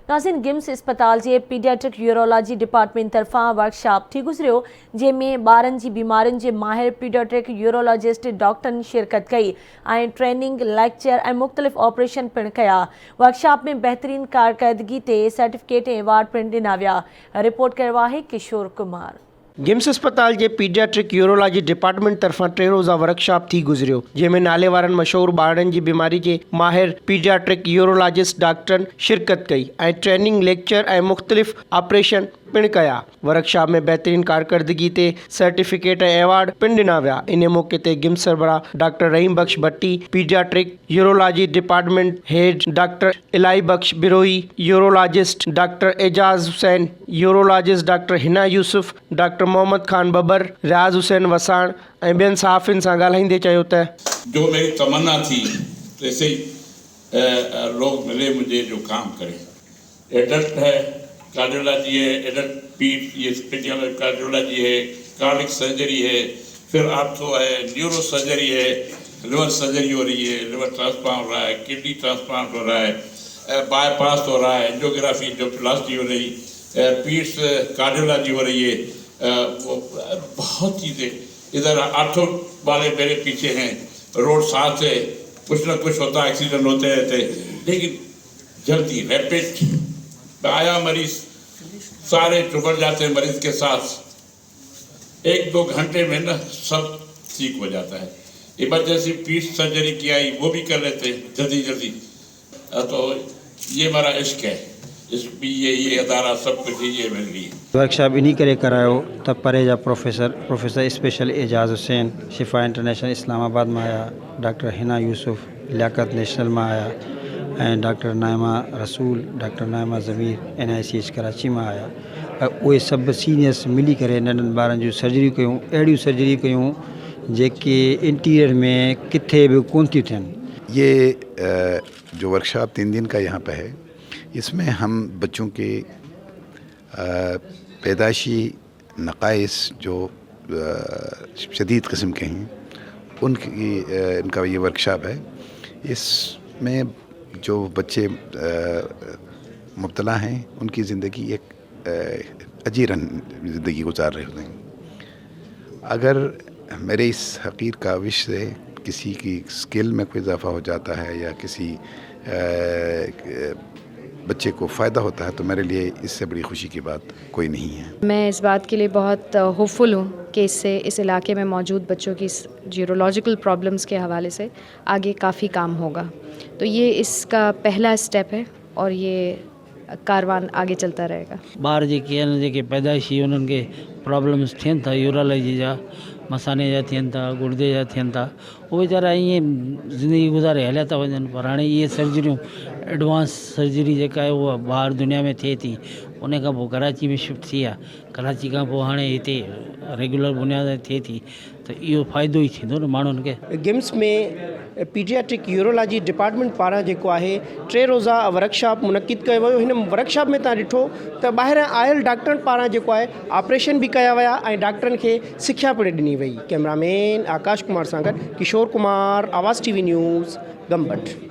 नाज़रीन, गिम्स अस्पताल के पीडियाट्रिक यूरोलॉजी डिपार्टमेंट तरफा वर्कशॉप थी गुजरियो, जैमें ॿारनि जी बीमारियुनि जे माहिर पीडियाट्रिक यूरोलॉजिस्ट डॉक्टरनि शिरकत कई ऐं ट्रेनिंग लेक्चर ऐं मुख़्तलिफ़ ऑपरेशन पिण कया। वर्कशॉप में बहितरीन कारकर्दगी ते सर्टिफिकेट ऐं अवार्ड पिण ॾिना विया। रिपोर्ट कयो आहे किशोर कुमार। गिम्स अस्पताल के पीडियाट्रिक यूरोलॉजी डिपार्टमेंट तरफा 3 रोज़ा वर्कशॉप थी गुजरियो, जैमें नाले वारन मशहूर ॿारनि जी बीमारी के माहिर पीडियाट्रिक यूरोलॉजिस्ट डॉक्टरनि शिरकत कई ऐं ट्रेनिंग लेक्चर ऐं मुख़्तलिफ़ ऑपरेशन पिण कया। वर्कशॉप में बहितरीन कारकर्दगी ते सर्टिफिकेट ऐं अवार्ड पिण ॾिना विया। इन मौके ते गिम्स सरबराह doctor Rahim Bakhsh Bhatti, paediatric urology department head doctor Ilahi Bakhsh Biroi, urologist doctor Ejaz Hussain, urologist doctor Hina Yousuf, doctor Mohammad Khan Babar, Riaz Hussain Wasan ऐं ॿियनि सहाफ़ियुनि सां ॻाल्हाईंदे चयो त जो मेरी तमन्ना थी वैसे ही लोग मिले मुझे जो काम करें। एडल्ट है, कार्डियोलॉजी है, एडल्ट पीठ, ये स्पेशल कार्डियोलॉजी है, कार्डिक सर्जरी है, फिर आर्थो है, न्यूरो सर्जरी है, लिवर सर्जरी हो रही है, लिवर ट्रांसप्लांट हो रहा है, किडनी ट्रांसप्लांट हो रहा है, बाईपास हो रहा है, एंजियोग्राफी एंजियोप्लास्टी हो रही, पीठ कार्डियोलॉजी हो रही है, वो बहुत चीज़ें। इधर आर्थो वाले मेरे पीछे हैं, रोड साथ है, कुछ ना कुछ होता है, एक्सीडेंट होते रहते, लेकिन जल्दी रैपिड आया मरीज, सारे चुभड़ जाते हैं मरीज के साथ, 1-2 घंटे में ना सब ठीक हो जाता है। इमरजेंसी पीठ सर्जरी की आई वो भी कर लेते जल्दी जल्दी। तो ये हमारा इश्क है, ये अदारा सब कुछ ये मिल रही है। वर्कशॉप इन्हीं करे करायो त परे जा प्रोफेसर स्पेशल एजाज हुसैन शिफा इंटरनेशनल इस्लामाबाद में आया, डॉक्टर हिना यूसुफ लियाकत नेशनल में आया ऐं डॉक्टर नाइमा रसूल, डॉक्टर नाइमा ज़मीर NICH कराची में आया। उहे सभु सीनियर्स मिली करे नंढनि ॿारनि जूं सर्जरियूं कयूं, अहिड़ियूं सर्जरियूं कयूं जेके इंटीरियर में किथे भी कोन थियूं थियनि। ये जो वर्कशॉप 3 दिन का यहाँ पे है, इसमें हम बच्चों के पैदाइशी नक़ाइस जो शदीद किस्म के हैं इनका ये वर्कशॉप है। इसमें जो बच्चे मुब्तला हैं उनकी ज़िंदगी एक अजीरन ज़िंदगी गुजार रहे होते हैं। अगर मेरे इस हकीर काविश से किसी की स्किल में कोई इजाफ़ा हो जाता है या किसी बच्चे को फ़ायदा होता है तो मेरे लिए इससे बड़ी खुशी की बात कोई नहीं है। मैं इस बात के लिए बहुत होपफुल हूँ कि इससे इस इलाके में मौजूद बच्चों की यूरोलॉजिकल प्रॉब्लम्स के हवाले से आगे काफ़ी काम होगा। तो ये इसका पहला स्टेप है और ये कारवान आगे चलता रहेगा। ॿार जेके आहिनि जेके पैदाइशी उन्हनि खे प्रॉब्लम्स थियनि था, यूरोलॉजी जा मसाने जा थियनि था, गुर्दे जा थियनि था, उहे वीचारा ईअं ज़िंदगी गुज़ारे हलिया था वञनि। पर हाणे इहे सर्जरियूं एडवांस सर्जरी जेका आहे उहा ॿाहिरि दुनिया में थिए थी, उन खां पोइ कराची में शिफ्ट थी आहे, कराची खां पोइ हाणे हिते रेगुलर बुनियाद ते थिए थी, त इहो फ़ाइदो ई थींदो न माण्हुनि खे। गिम्स में पीडियाट्रिक यूरोलॉजी डिपार्टमेंट पारां जेको आहे 3 रोज़ा वर्कशॉप मुनक़िद कयो वियो। हिन वर्कशॉप में तव्हां ॾिठो त ॿाहिरां आयल डॉक्टरनि पारां जेको आहे ऑपरेशन बि कया विया ऐं डॉक्टरनि खे सिख्या पिण ॾिनी वई। कैमरामैन आकाश कुमार सां गॾु किशोर कुमार, आवाज़ TV न्यूज़, गंबट।